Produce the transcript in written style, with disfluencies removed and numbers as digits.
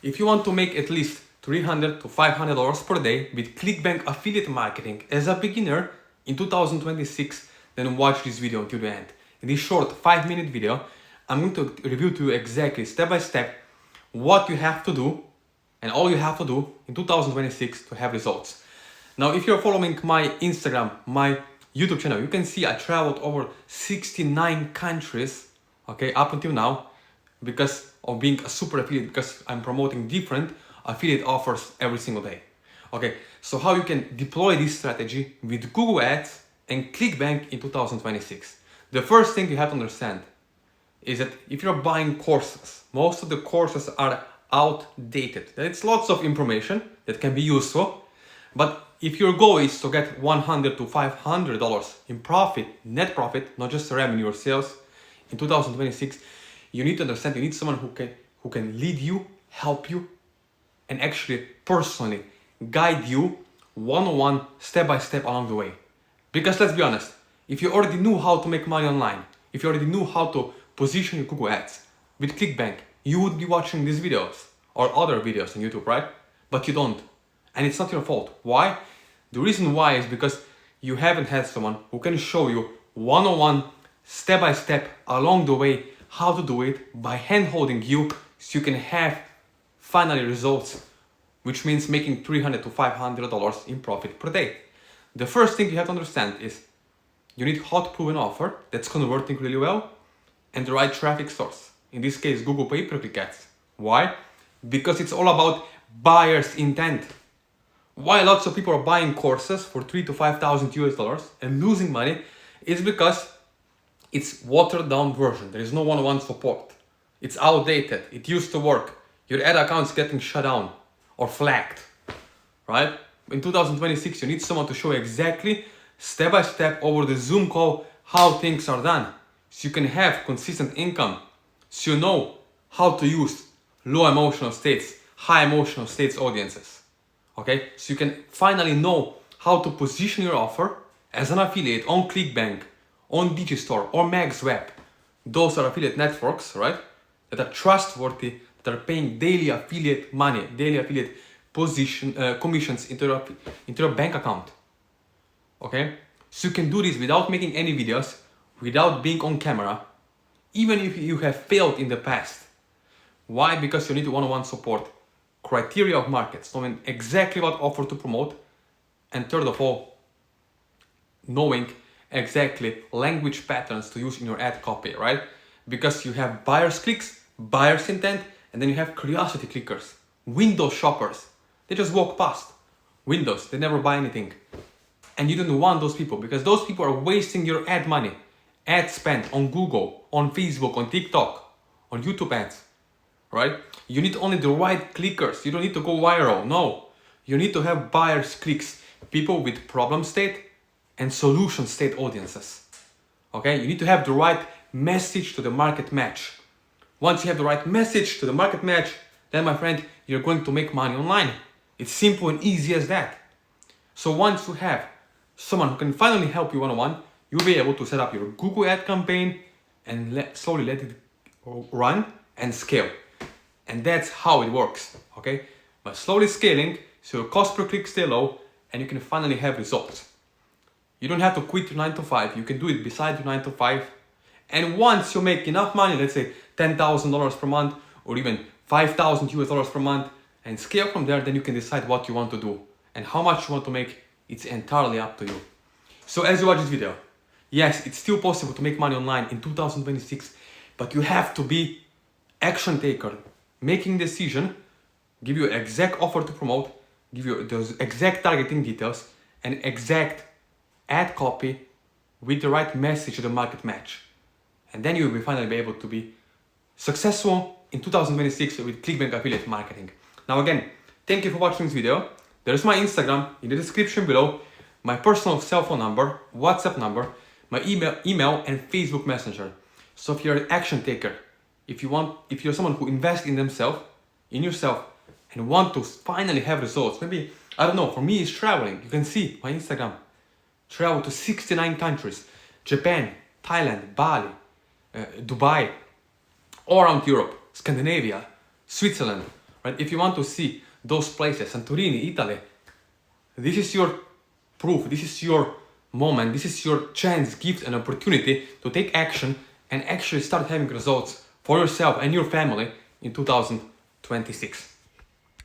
If you want to make at least $300 to $500 per day with ClickBank affiliate marketing as a beginner in 2026, then watch this video until the end. In this short 5-minute video, I'm going to review to you exactly step by step what you have to do and all you have to do in 2026 to have results. Now, if you're following my Instagram, my YouTube channel, you can see I traveled over 69 countries, okay, up until now, because of being a super affiliate, because I'm promoting different affiliate offers every single day. Okay, so how you can deploy this strategy with Google Ads and ClickBank in 2026. The first thing you have to understand is that if you're buying courses, most of the courses are outdated. It's lots of information that can be useful, but if your goal is to get $100 to $500 in profit, net profit, not just revenue or sales in 2026, you need to understand you need someone who can lead you, help you, and actually personally guide you one-on-one, step-by-step along the way. Because let's be honest, if you already knew how to make money online, if you already knew how to position your Google Ads with ClickBank, you would be watching these videos or other videos on YouTube, right? But you don't. And it's not your fault. Why? The reason why is because you haven't had someone who can show you one-on-one, step-by-step along the way how to do it by hand-holding you so you can have finally results, which means making $300 to $500 in profit per day. The first thing you have to understand is you need hot proven offer that's converting really well and the right traffic source. In this case, Google pay-per-click ads. Why? Because it's all about buyer's intent. Why lots of people are buying courses for $3,000 to $5,000 and losing money is because it's watered down version. There is no one-on-one support. It's outdated. It used to work. Your ad account's getting shut down or flagged, right? In 2026, you need someone to show exactly step by step over the Zoom call how things are done. So you can have consistent income. So you know how to use low emotional states, high emotional states audiences. Okay, so you can finally know how to position your offer as an affiliate on ClickBank, on Digistore or MaxWeb. Those are affiliate networks, right? That are trustworthy, that are paying daily affiliate money, daily affiliate commissions into your bank account. Okay, so you can do this without making any videos, without being on camera, even if you have failed in the past. Why? Because you need one-on-one support, criteria of markets, knowing exactly what offer to promote, and third of all, knowing exactly language patterns to use in your ad copy, right? Because you have buyer's clicks, buyer's intent, and then you have curiosity clickers, window shoppers. They just walk past windows, they never buy anything. And you don't want those people because those people are wasting your ad money, ad spend on Google, on Facebook, on TikTok, on YouTube ads. Right? You need only the right clickers. You don't need to go viral. No. You need to have buyers clicks, people with problem state and solution state audiences. Okay? You need to have the right message to the market match. Once you have the right message to the market match, then my friend, you're going to make money online. It's simple and easy as that. So once you have someone who can finally help you one-on-one, you'll be able to set up your Google ad campaign and slowly let it run and scale. And that's how it works, okay? But slowly scaling, so your cost per click stay low, and you can finally have results. You don't have to quit your 9 to 5. You can do it beside your 9 to 5. And once you make enough money, let's say $10,000 per month, or even $5,000 per month, and scale from there, then you can decide what you want to do. And how much you want to make, it's entirely up to you. So as you watch this video, yes, it's still possible to make money online in 2026, but you have to be action taker. Making decision, give you exact offer to promote, give you those exact targeting details and exact ad copy with the right message to the market match. And then you will finally be able to be successful in 2026 with ClickBank affiliate marketing. Now again, thank you for watching this video. There's my Instagram in the description below, my personal cell phone number, WhatsApp number, my email and Facebook Messenger. So if you're an action taker, if you're someone who invests in themselves, in yourself, and want to finally have results, maybe, I don't know, for me it's traveling. You can see my Instagram. Travel to 69 countries, Japan, Thailand, Bali, Dubai, all around Europe, Scandinavia, Switzerland, right? If you want to see those places, Santorini, Italy, this is your proof, this is your moment, this is your chance, gift, and opportunity to take action and actually start having results for yourself and your family in 2026.